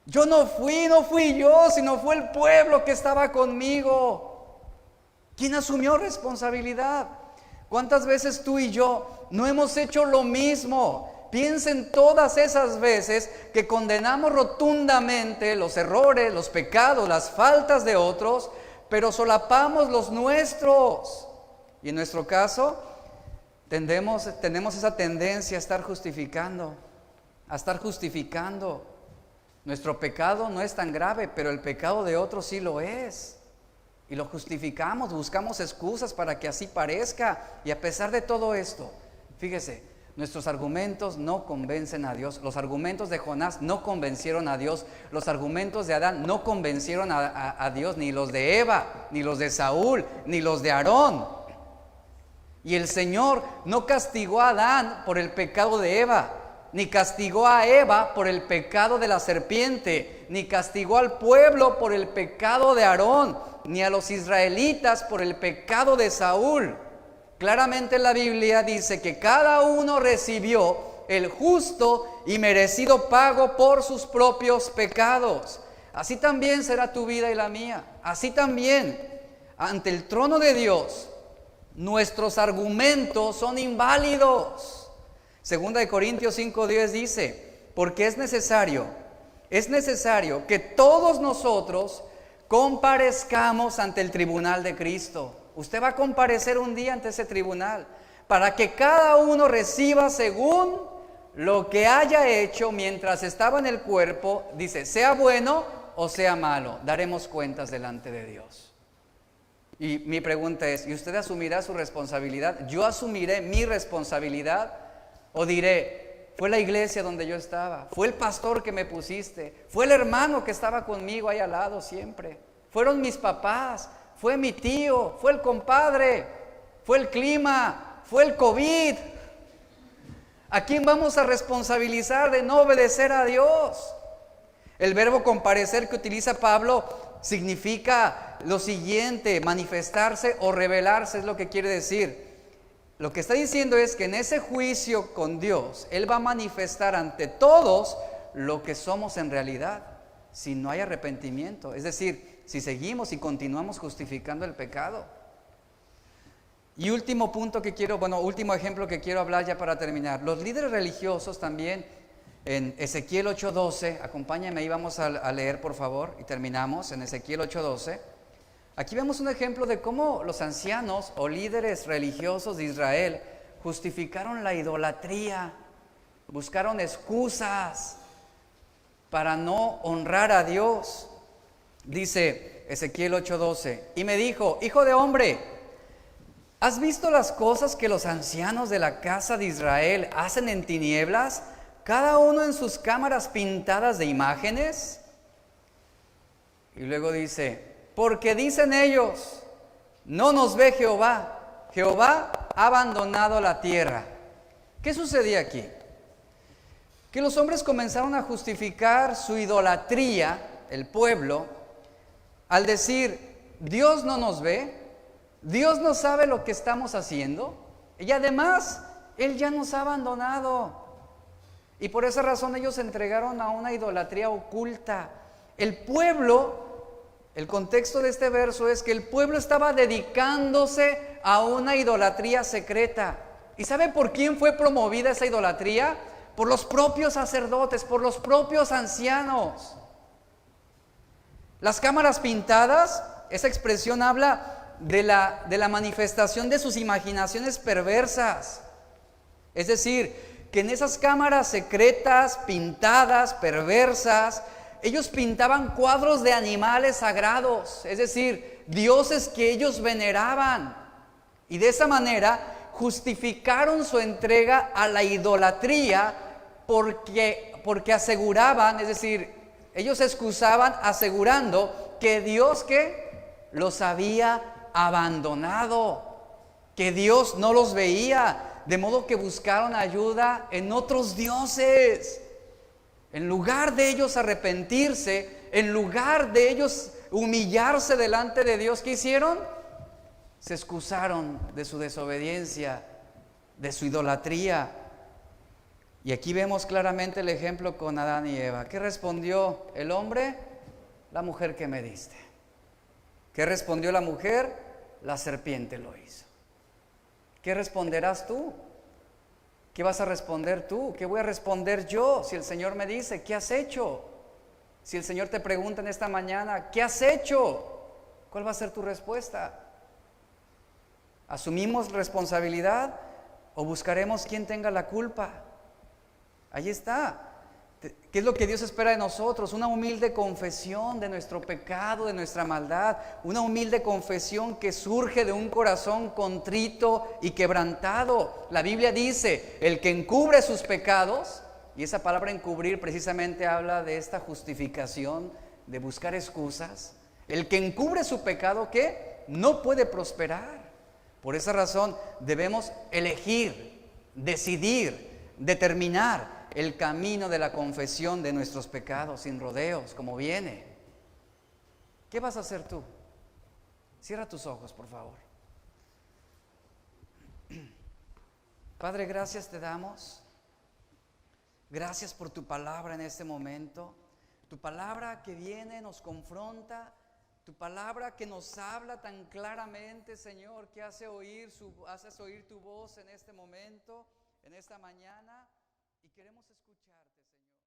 Speaker 1: no fui yo, sino fue el pueblo que estaba conmigo. ¿Quién asumió responsabilidad? ¿Cuántas veces tú y yo no hemos hecho lo mismo? Piensen todas esas veces que condenamos rotundamente los errores, los pecados, las faltas de otros, pero solapamos los nuestros. Y en nuestro caso, tenemos esa tendencia a estar justificando. Nuestro pecado no es tan grave, pero el pecado de otros sí lo es. Y lo justificamos, buscamos excusas para que así parezca. Y a pesar de todo esto, fíjese, nuestros argumentos no convencen a Dios. Los argumentos de Jonás no convencieron a Dios. Los argumentos de Adán no convencieron a Dios, ni los de Eva, ni los de Saúl, ni los de Aarón. Y el Señor no castigó a Adán por el pecado de Eva, ni castigó a Eva por el pecado de la serpiente, ni castigó al pueblo por el pecado de Aarón, ni a los israelitas por el pecado de Saúl. Claramente la Biblia dice que cada uno recibió el justo y merecido pago por sus propios pecados. Así también será tu vida y la mía. Así también, ante el trono de Dios, nuestros argumentos son inválidos. Segunda de Corintios 5:10 dice, porque es necesario que todos nosotros comparezcamos ante el tribunal de Cristo. Usted va a comparecer un día ante ese tribunal para que cada uno reciba según lo que haya hecho mientras estaba en el cuerpo, dice, sea bueno o sea malo, daremos cuentas delante de Dios. Y mi pregunta es, ¿y usted asumirá su responsabilidad? ¿Yo asumiré mi responsabilidad? ¿O diré, fue la iglesia donde yo estaba, fue el pastor que me pusiste, fue el hermano que estaba conmigo ahí al lado siempre, fueron mis papás, fue mi tío, fue el compadre, fue el clima, fue el COVID? ¿A quién vamos a responsabilizar de no obedecer a Dios? El verbo comparecer que utiliza Pablo significa lo siguiente, manifestarse o revelarse, es lo que quiere decir. Lo que está diciendo es que en ese juicio con Dios, Él va a manifestar ante todos lo que somos en realidad, si no hay arrepentimiento. Es decir, si seguimos y continuamos justificando el pecado. Y último ejemplo que quiero hablar ya para terminar. Los líderes religiosos también, en Ezequiel 8:12, acompáñame ahí, vamos a leer por favor, y terminamos en Ezequiel 8:12. Aquí vemos un ejemplo de cómo los ancianos o líderes religiosos de Israel justificaron la idolatría, buscaron excusas para no honrar a Dios. Dice Ezequiel 8:12, y me dijo, hijo de hombre, ¿has visto las cosas que los ancianos de la casa de Israel hacen en tinieblas, cada uno en sus cámaras pintadas de imágenes? Y luego dice, porque dicen ellos, no nos ve Jehová, Jehová ha abandonado la tierra. ¿Qué sucedía aquí? Que los hombres comenzaron a justificar su idolatría, el pueblo, al decir, Dios no nos ve, Dios no sabe lo que estamos haciendo, y además, Él ya nos ha abandonado. Y por esa razón ellos se entregaron a una idolatría oculta. El pueblo, el contexto de este verso es que el pueblo estaba dedicándose a una idolatría secreta. ¿Y sabe por quién fue promovida esa idolatría? Por los propios sacerdotes, por los propios ancianos. Las cámaras pintadas, esa expresión habla de la manifestación de sus imaginaciones perversas. Es decir, que en esas cámaras secretas, pintadas, perversas, ellos pintaban cuadros de animales sagrados, es decir, dioses que ellos veneraban. Y de esa manera justificaron su entrega a la idolatría porque aseguraban, es decir, ellos se excusaban asegurando que Dios que los había abandonado, que Dios no los veía, de modo que buscaron ayuda en otros dioses. En lugar de ellos arrepentirse, en lugar de ellos humillarse delante de Dios, ¿qué hicieron? Se excusaron de su desobediencia, de su idolatría. Y aquí vemos claramente el ejemplo con Adán y Eva. ¿Qué respondió el hombre? La mujer que me diste. ¿Qué respondió la mujer? La serpiente lo hizo. ¿Qué responderás tú? ¿Qué vas a responder tú? ¿Qué voy a responder yo si el Señor me dice, ¿qué has hecho? Si el Señor te pregunta en esta mañana, ¿qué has hecho? ¿Cuál va a ser tu respuesta? ¿Asumimos responsabilidad o buscaremos quien tenga la culpa? Ahí está. ¿Qué es lo que Dios espera de nosotros? Una humilde confesión de nuestro pecado, de nuestra maldad. Una humilde confesión que surge de un corazón contrito y quebrantado. La Biblia dice, el que encubre sus pecados, y esa palabra encubrir precisamente habla de esta justificación, de buscar excusas. El que encubre su pecado, ¿qué? No puede prosperar. Por esa razón debemos elegir, decidir, determinar el camino de la confesión de nuestros pecados sin rodeos, como viene. ¿Qué vas a hacer tú? Cierra tus ojos, por favor. Padre, gracias te damos. Gracias por tu palabra en este momento. Tu palabra que viene, nos confronta. Tu palabra que nos habla tan claramente, Señor, que haces oír tu voz en este momento, en esta mañana. Y queremos escucharte, Señor.